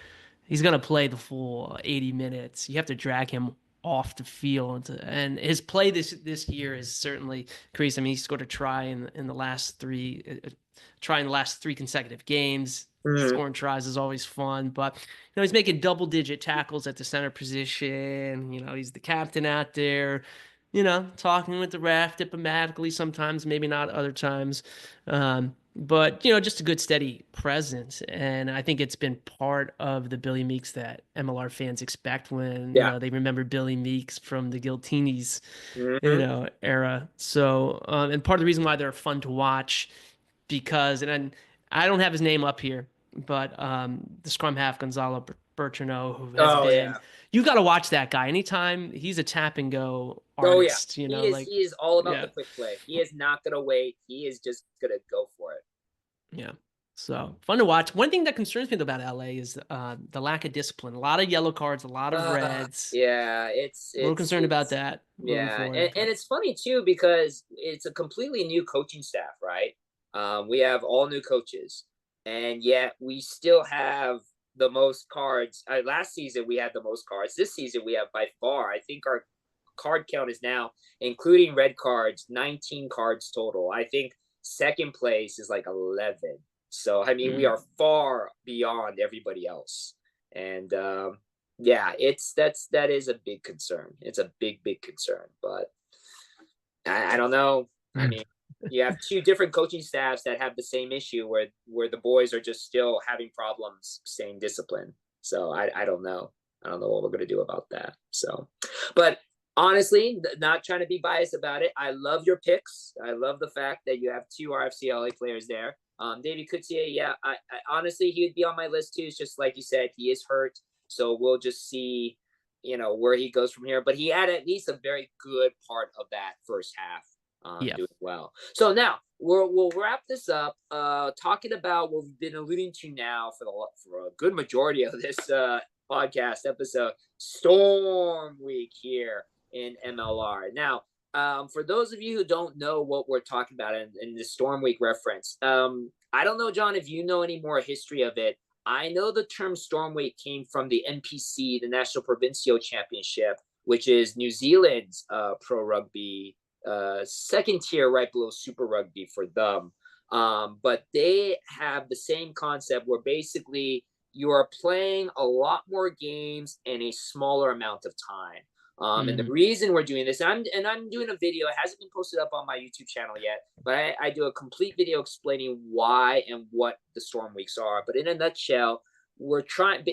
he's gonna play the full 80 minutes. You have to drag him off the field, and his play this year is certainly increased. I mean, he scored a try in the last try in the last 3 consecutive games. Mm-hmm. Scoring tries is always fun, but he's making double-digit tackles at the center position. He's the captain out there. Talking with the ref diplomatically sometimes, maybe not other times. But just a good steady presence, and I think it's been part of the Billy Meeks that MLR fans expect when Yeah. they remember Billy Meeks from the Giltinis Mm-hmm. era. So and part of the reason why they're fun to watch because I don't have his name up here, but the scrum half Gonzalo Bertrano, who has Oh been, yeah. you got to watch that guy anytime. He's a tap and go Oh yeah. artist, He is. like He is all about the yeah. quick play. He is not gonna wait. He is just gonna go for it. Yeah. So fun to watch. One thing that concerns me though about LA is the lack of discipline. A lot of yellow cards, a lot of reds. Yeah. It's A little it's concerned about it's that moving yeah, and, forward, and but it's funny too because it's a completely new coaching staff, right? We have all new coaches, and yet we still have the most cards. Last season we had the most cards. This season we have by far. I think our card count is now, including red cards, 19 cards total. I think second place is like 11. So I mean, we mm, are far beyond everybody else, and yeah, that is a big concern. It's a big concern, but I don't know. I mm. mean, you have two different coaching staffs that have the same issue where the boys are just still having problems staying disciplined. So I don't know. I don't know what we're gonna do about that. So, but Honestly, not trying to be biased about it. I love your picks. I love the fact that you have two RFCLA players there. David Coutier, yeah, I honestly he would be on my list too. It's just like you said, he is hurt, so we'll just see, where he goes from here. But he had at least a very good part of that first half, Yeah. doing well. So now we'll wrap this up, talking about what we've been alluding to now for a good majority of this podcast episode, Storm Week here in MLR. Now, for those of you who don't know what we're talking about in the Storm Week reference, I don't know, John, if you know any more history of it. I know the term Storm Week came from the NPC, the National Provincial Championship, which is New Zealand's pro rugby, second tier, right below Super Rugby for them. But they have the same concept where basically you are playing a lot more games in a smaller amount of time. And the reason we're doing this, I'm doing a video. It hasn't been posted up on my YouTube channel yet, but I do a complete video explaining why and what the Storm Weeks are. But in a nutshell,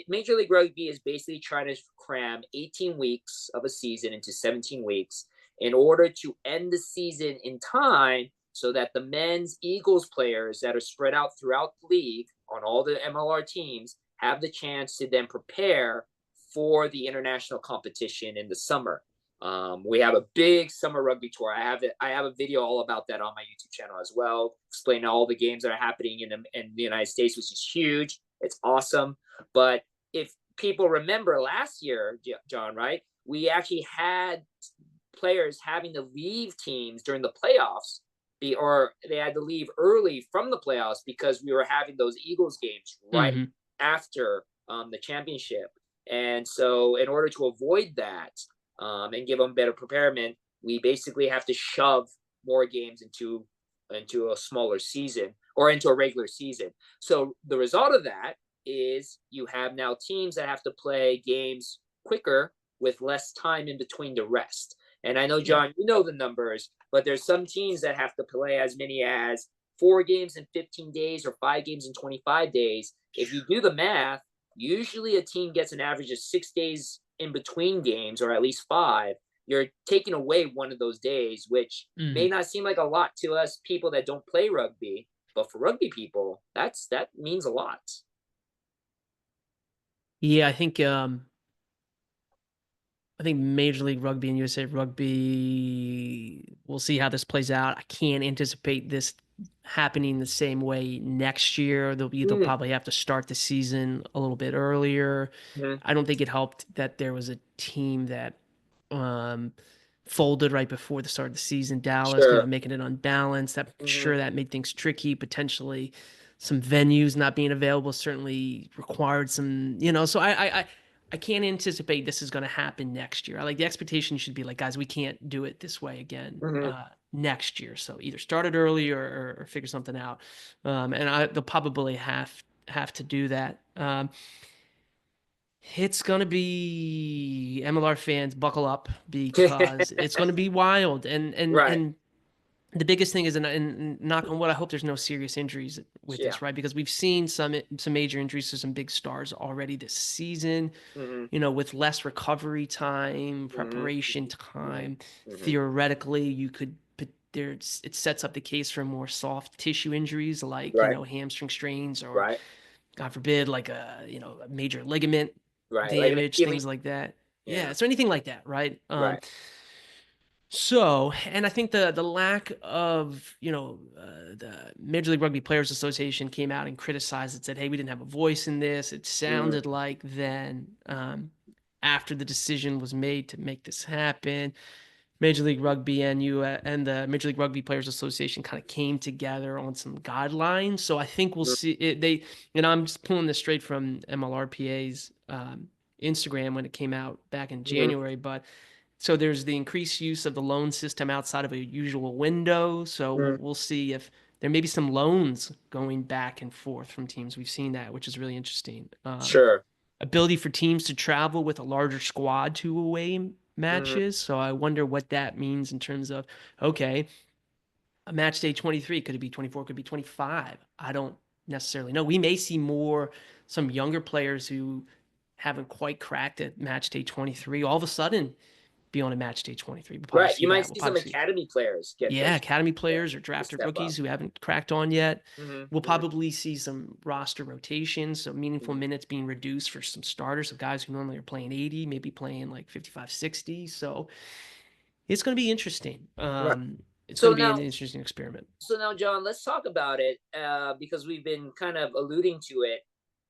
Major League Rugby is basically trying to cram 18 weeks of a season into 17 weeks in order to end the season in time so that the men's Eagles players that are spread out throughout the league on all the MLR teams have the chance to then prepare for the international competition in the summer. We have a big summer rugby tour. I have a video all about that on my YouTube channel as well, explaining all the games that are happening in the United States, which is huge. It's awesome. But if people remember last year, John, right, we actually had players having to leave teams during the playoffs, or they had to leave early from the playoffs because we were having those Eagles games right after the championship. And so in order to avoid that, and give them better preparation, we basically have to shove more games into a smaller season or into a regular season. So the result of that is you have now teams that have to play games quicker with less time in between the rest. And I know, John, you know the numbers, but there's some teams that have to play as many as 4 games in 15 days or 5 games in 25 days. If you do the math, usually a team gets an average of 6 days in between games, or at least 5. You're taking away one of those days, which may not seem like a lot to us people that don't play rugby, but for rugby people, that means a lot. Yeah, I think Major League Rugby and USA Rugby, we'll see how this plays out. I can't anticipate this happening the same way next year. They'll probably have to start the season a little bit earlier. I don't think it helped that there was a team that folded right before the start of the season, Dallas, kind of making it unbalanced. I'm sure that made things tricky. Potentially some venues not being available certainly required some, so I can't anticipate this is going to happen next year. The expectation should be like, guys, we can't do it this way again next year. So either start it early or figure something out. They'll probably have to do that. It's going to be MLR fans buckle up because it's going to be wild. And the biggest thing is, and knock on wood, I hope there's no serious injuries with this, right? Because we've seen some major injuries to some big stars already this season, with less recovery time, preparation time. Theoretically, you could, it sets up the case for more soft tissue injuries like, hamstring strains or, God forbid, like a major ligament damage, things like that. Yeah. So anything like that, right? So, and I think the lack of, the Major League Rugby Players Association came out and criticized it, said, hey, we didn't have a voice in this. It sounded like then, after the decision was made to make this happen, Major League Rugby and the Major League Rugby Players Association kind of came together on some guidelines. So I think we'll see it. I'm just pulling this straight from MLRPA's Instagram when it came out back in January, but so there's the increased use of the loan system outside of a usual window. So we'll see if there may be some loans going back and forth from teams. We've seen that, which is really interesting. Ability for teams to travel with a larger squad to away matches. So I wonder what that means in terms of, okay, a match day 23, could it be 24, could it be 25? I don't necessarily know. We may see some younger players who haven't quite cracked at match day 23 all of a sudden be on a match day 23. We'll probably Right. see You might that. We'll see some probably see, academy players get yeah, those academy to, players or to drafted step up. rookies who haven't cracked on yet. We'll Mm-hmm. probably see some roster rotations, so meaningful minutes being reduced for some starters of guys who normally are playing 80, maybe playing like 55, 60. So it's going to be interesting. Right. It's going So to be an now, interesting experiment. John, let's talk about it because we've been kind of alluding to it.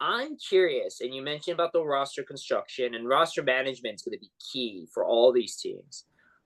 I'm curious, and you mentioned about the roster construction and roster management is going to be key for all these teams.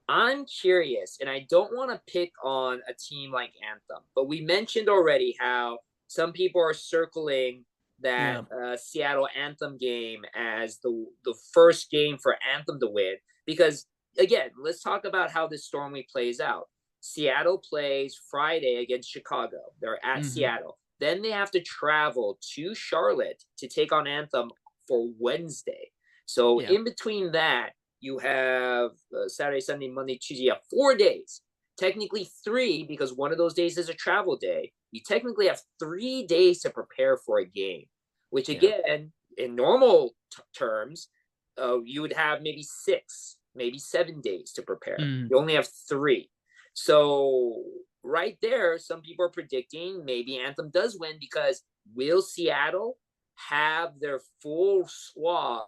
I'm curious, and I don't want to pick on a team like Anthem, but we mentioned already how some people are circling that Yeah. Seattle Anthem game as the first game for Anthem to win. Because again, let's talk about how this Storm Week plays out. Seattle plays Friday against Chicago. They're at Seattle. Then they have to travel to Charlotte to take on Anthem for Wednesday. So Yeah. in between that, you have Saturday, Sunday, Monday, Tuesday. You have 4 days. Technically 3 because one of those days is a travel day. You technically have 3 days to prepare for a game, which Yeah. again, in normal terms, you would have maybe 6, maybe 7 days to prepare. You only have 3. So right there, some people are predicting maybe Anthem does win because will Seattle have their full squad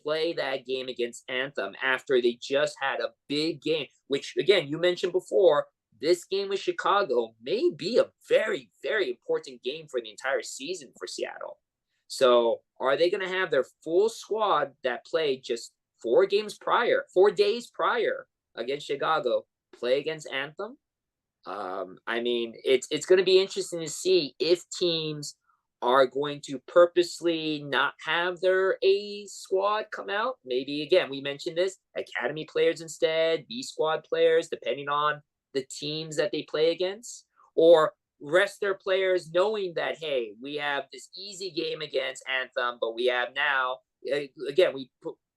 play that game against Anthem after they just had a big game, which again, you mentioned before, this game with Chicago may be a very, very important game for the entire season for Seattle. So are they going to have their full squad that played just 4 days prior against Chicago play against Anthem? I mean, it's going to be interesting to see if teams are going to purposely not have their A squad come out. Maybe again, we mentioned this, academy players instead, B squad players, depending on the teams that they play against, or rest their players knowing that, hey, we have this easy game against Anthem, but we have now, again,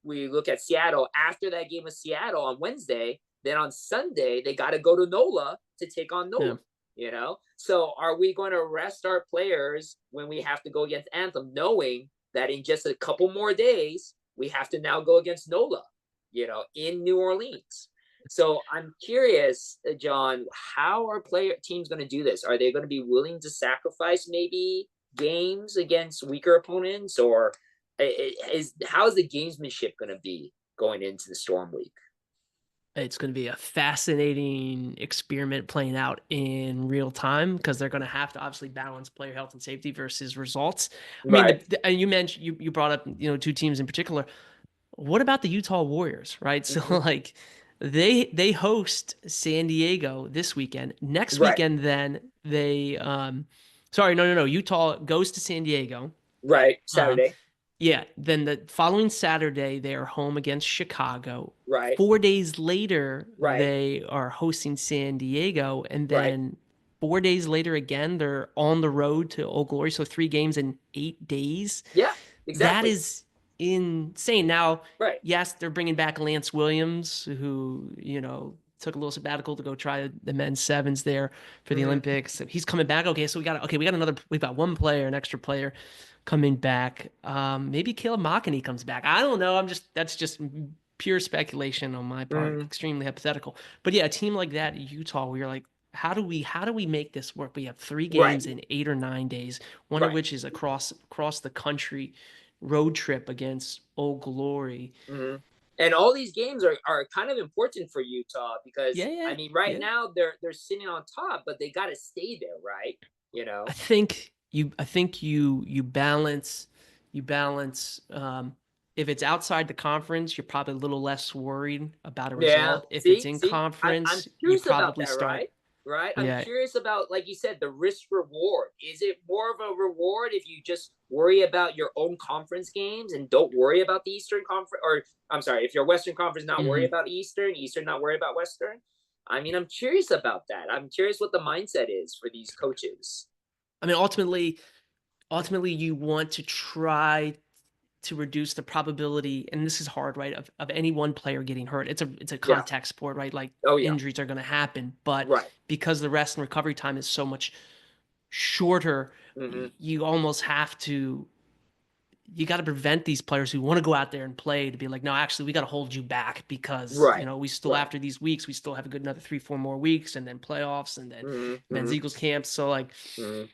we look at Seattle after that game with Seattle on Wednesday. Then on Sunday, they got to go to NOLA to take on NOLA, So are we going to rest our players when we have to go against Anthem, knowing that in just a couple more days, we have to now go against NOLA, in New Orleans? So I'm curious, John, how are teams going to do this? Are they going to be willing to sacrifice maybe games against weaker opponents, or how's the gamesmanship going to be going into the Storm Week? It's going to be a fascinating experiment playing out in real time because they're going to have to obviously balance player health and safety versus results. I mean, and you mentioned you brought up 2 teams in particular. What about the Utah Warriors, right? So like they host San Diego this weekend. Next weekend, then they no. Utah goes to San Diego. Right. Saturday. Yeah. Then the following Saturday, they are home against Chicago. Right. 4 days later, they are hosting San Diego. And then 4 days later, again, they're on the road to Old Glory. So 3 games in 8 days. Yeah, exactly. That is insane. Now, right. Yes, they're bringing back Lance Williams, who, took a little sabbatical to go try the men's sevens there for the Olympics. He's coming back. Okay, so we've got one player, an extra player coming back. Maybe Caleb Makani comes back. I don't know. That's just pure speculation on my part, extremely hypothetical. But yeah, a team like that, Utah, where you're like, how do we make this work? We have 3 games in 8 or 9 days, one of which is across the country road trip against Old Glory. And all these games are kind of important for Utah because I mean, now they're sitting on top, but they got to stay there, right? I think you balance. If it's outside the conference, you're probably a little less worried about a result. If it's in conference, you probably start. Right. I'm curious about, like you said, the risk reward. Is it more of a reward if you just worry about your own conference games and don't worry about the Eastern Conference? Or I'm sorry, if your Western Conference not worry about Eastern not worry about Western. I mean, I'm curious about that. I'm curious what the mindset is for these coaches. I mean, ultimately, you want to try to reduce the probability, and this is hard, right, of any one player getting hurt. It's a contact sport, right? Like injuries are going to happen, but because the rest and recovery time is so much shorter, you almost have to you got to prevent these players who want to go out there and play to be like, no, actually, we got to hold you back because, Right. we still, Right. after these weeks, we still have a good another 3, 4 more weeks and then playoffs and then men's Mm-hmm. Eagles camps. So like, Mm-hmm.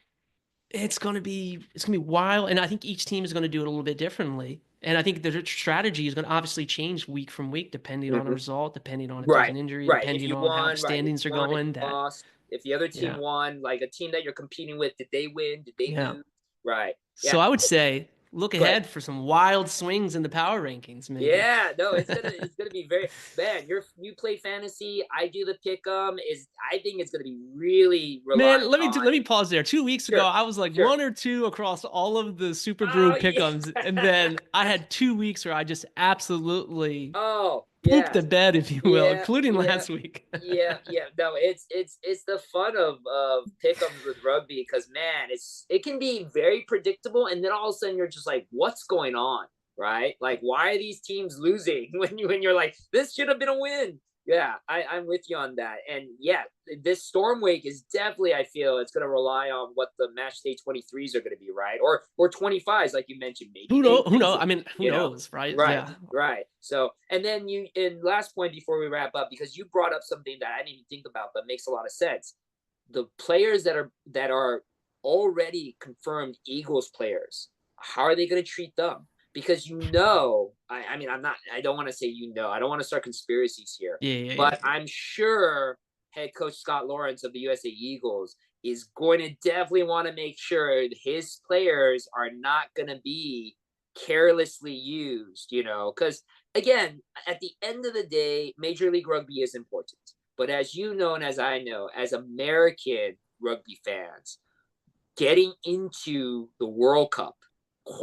it's gonna be wild. And I think each team is going to do it a little bit differently. And I think the strategy is going to obviously change week from week, depending on a Mm-hmm. result, depending on if there's Right. an injury, Right. If depending you on how the won, right. If standings are you won, if going. you That, lost, if the other team yeah, won, like a team that you're competing with, did they win? Did they yeah. lose? Right. So Yeah. I would say look Go ahead. ahead for some wild swings in the power rankings, maybe. Yeah, no, it's gonna be very man. You play fantasy, I do the pick 'em. Is I think it's gonna be really Man, relying let on me pause there. 2 weeks ago, sure, I was like sure. 1 or 2 across all of the Super Brew Oh yeah. pickums, and then I had 2 weeks where I just absolutely Oh pooped yeah. the bed, if you will, Yeah, including yeah, last week. yeah. No, it's the fun of pick'ems with rugby because man, it can be very predictable, and then all of a sudden you're just like, what's going on, right? Like, why are these teams losing when you're like, this should have been a win? Yeah, I'm with you on that, and yeah, this storm wake is definitely I feel it's going to rely on what the match day 23s are going to be, right? Or 25s, like you mentioned, maybe Who they know? Who lose know? it, I mean, who you know. knows, right? Right, Yeah, right. So, and then and last point before we wrap up, because you brought up something that I didn't even think about, but makes a lot of sense. The players that are already confirmed Eagles players, how are they going to treat them? Because I mean, I don't want to say I don't want to start conspiracies here, yeah, yeah, yeah. but I'm sure head coach Scott Lawrence of the USA Eagles is going to definitely want to make sure his players are not going to be carelessly used, because again, at the end of the day, Major League Rugby is important. But as you know, and as I know, as American rugby fans, getting into the World Cup,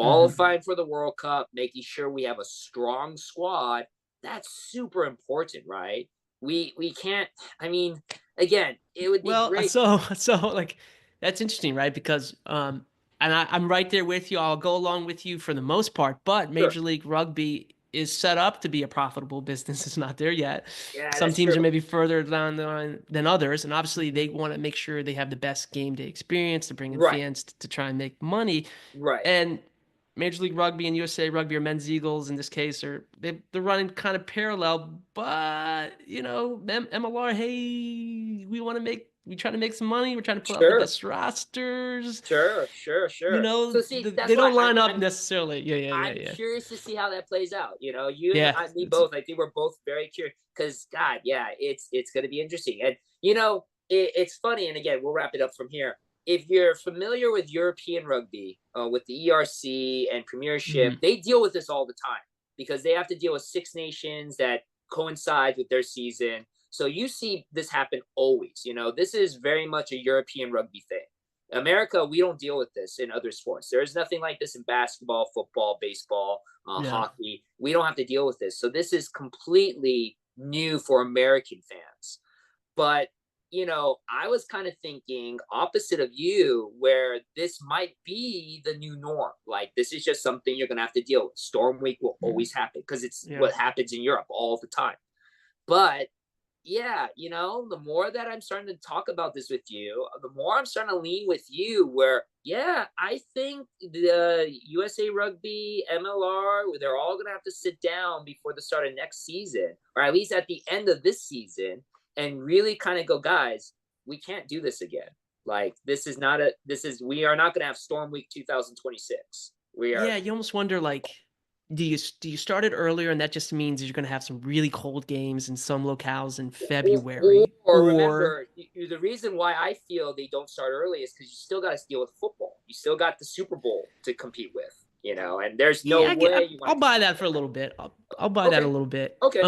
Hmm. qualifying for the World Cup, making sure we have a strong squad, that's super important, right? We can't, I mean, again, it would be Well, great. so like that's interesting, right? Because and I'm right there with you. I'll go along with you for the most part, but Sure. Major League Rugby is set up to be a profitable business. It's not there yet. Yeah, Some that's teams true. are maybe further down the line than others, and obviously Mhm. they want to make sure they have the best game day experience to bring in Right, fans to try and make money. right. And Major League Rugby and USA Rugby or men's Eagles in this case they're running kind of parallel, but MLR, hey, we try to make some money. We're trying to put out the Sure, best rosters. sure, sure, sure. So see, that's They why don't I'm line up I'm necessarily. Yeah, yeah, yeah, I'm yeah. curious to see how that plays out. You and Yeah, me both. I think we're both very curious because God, yeah, it's going to be interesting. And it's funny. And again, we'll wrap it up from here. If you're familiar with European rugby, with the ERC and Premiership, mhm. they deal with this all the time because they have to deal with Six Nations that coincide with their season. So you see this happen always. This is very much a European rugby thing. America, we don't deal with this in other sports. There is nothing like this in basketball, football, baseball, Yeah. hockey. We don't have to deal with this. So this is completely new for American fans. But, I was kind of thinking opposite of you, where this might be the new norm. Like, this is just something you're going to have to deal with. Storm week will Mhm. always happen because it's Yeah. what happens in Europe all the time. But yeah, the more that I'm starting to talk about this with you, the more I'm starting to lean with you where, yeah, I think the USA Rugby, MLR, they're all going to have to sit down before the start of next season, or at least at the end of this season, and really kind of go, guys, we can't do this again. Like, we are not going to have Storm Week 2026. We are, Yeah, you almost wonder like do you start it earlier and that just means you're going to have some really cold games in some locales in February or or remember, the reason why I feel they don't start early is because you still got to deal with football. You still got the Super Bowl to compete with, and there's no yeah, way you want I'll to buy compete that with for a little bit. I'll buy that. that a Okay, little bit. okay,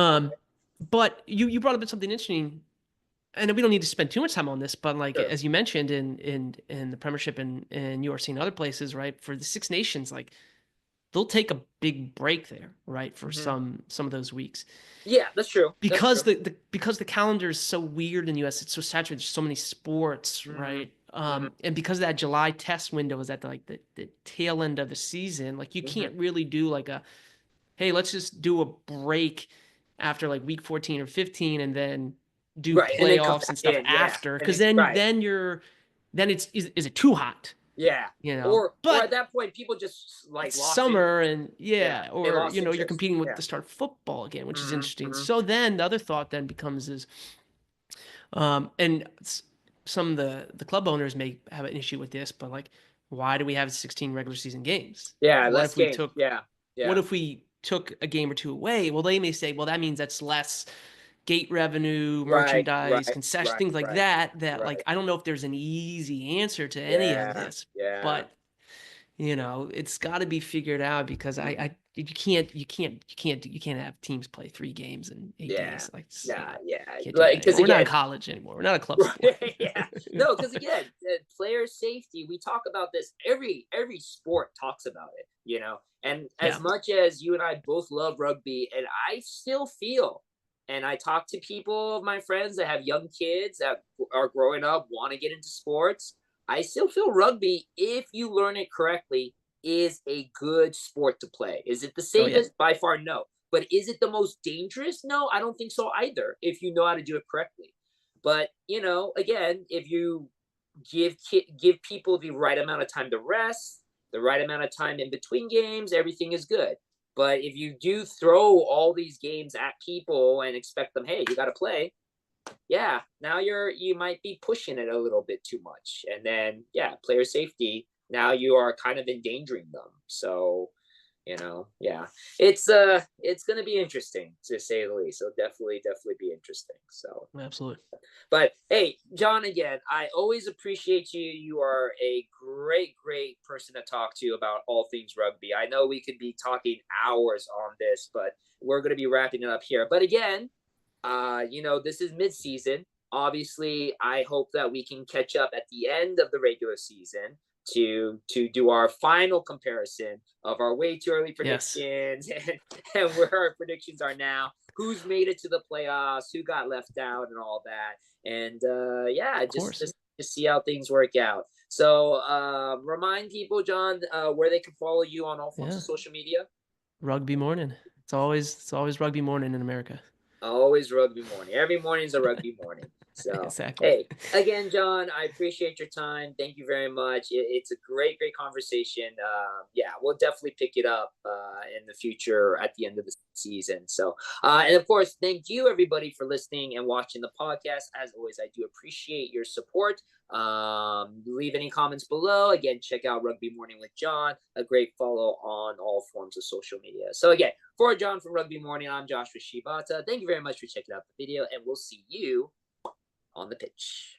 But you brought up something interesting, and we don't need to spend too much time on this. But like sure. as you mentioned in the Premiership and URC and other places, right? For the Six Nations, like they'll take a big break there, right? For Hmm. some of those weeks Yeah, that's true. That's because true. the calendar is so weird in the US. It's so saturated. There's so many sports, Hmm. right? Hmm. And because that July test window is at the tail end of the season, like you Hmm. can't really do like a hey, let's just do a break after like week 14 or 15 and then do Right, and then come playoffs and back stuff in. Yeah, after and because then right. then it's is it too hot? Yeah. you know, Or at but that point, people just like it's lost interest. summer and Yeah, they or, lost you're interest. competing with Yeah. the start of football again, which is Hmm. interesting. Hmm. So then the other thought then becomes is, and some of the club owners may have an issue with this, but like, why do we have 16 regular season games? Yeah, What less if we games. took Yeah. what Yeah. if we took a game or two away? Well, they may say, well, that means that's less gate revenue, Right. merchandise, Right. concession, Right. things like Right. that. Like, Right. I don't know if there's an easy answer to any of Yeah. this, Yeah. but it's got to be figured out because Mhm. you can't have teams play 3 games in 8 days. Yeah. Like, it's Yeah. not, Yeah. can't do that Like, because anymore. We're not in again, college anymore. We're not a club sport. right, yeah. No, because again, player safety, we talk about this every sport talks about it, And as Yeah. much as you and I both love rugby, and I still feel, and I talk to people of my friends that have young kids that are growing up, want to get into sports. I still feel rugby, if you learn it correctly, is a good sport to play. Is it the Oh yeah. safest? By far, no. But is it the most dangerous? No, I don't think so either, if you know how to do it correctly. But again, if you give people the right amount of time to rest, the right amount of time in between games, everything is good. But if you do throw all these games at people and expect them, hey, you got to play, yeah, now you might be pushing it a little bit too much, and then yeah, player safety. Now you are kind of endangering them. So yeah, it's gonna be interesting to say the least. So definitely be interesting. So, Absolutely. but hey, John, again, I always appreciate you. You are a great person to talk to about all things rugby. I know we could be talking hours on this, but we're going to be wrapping it up here. But again, this is mid-season. Obviously, I hope that we can catch up at the end of the regular season to do our final comparison of our way too early Yes. predictions and where our predictions are now, who's made it to the playoffs, who got left out, and all that. And yeah, Of just course. just see how things work out. So remind people, John, where they can follow you on all forms Yeah. of social media. Rugby morning. It's always rugby morning in America. Always rugby morning. Every morning's a rugby morning. So, Exactly. hey, again, John, I appreciate your time. Thank you very much. It's a great conversation. Yeah, we'll definitely pick it up in the future at the end of the season. So, and of course, thank you everybody for listening and watching the podcast. As always, I do appreciate your support. Leave any comments below. Again, check out Rugby Morning with John, a great follow on all forms of social media. So again, for John from Rugby Morning, I'm Joshua Shibata. Thank you very much for checking out the video, and we'll see you on the pitch.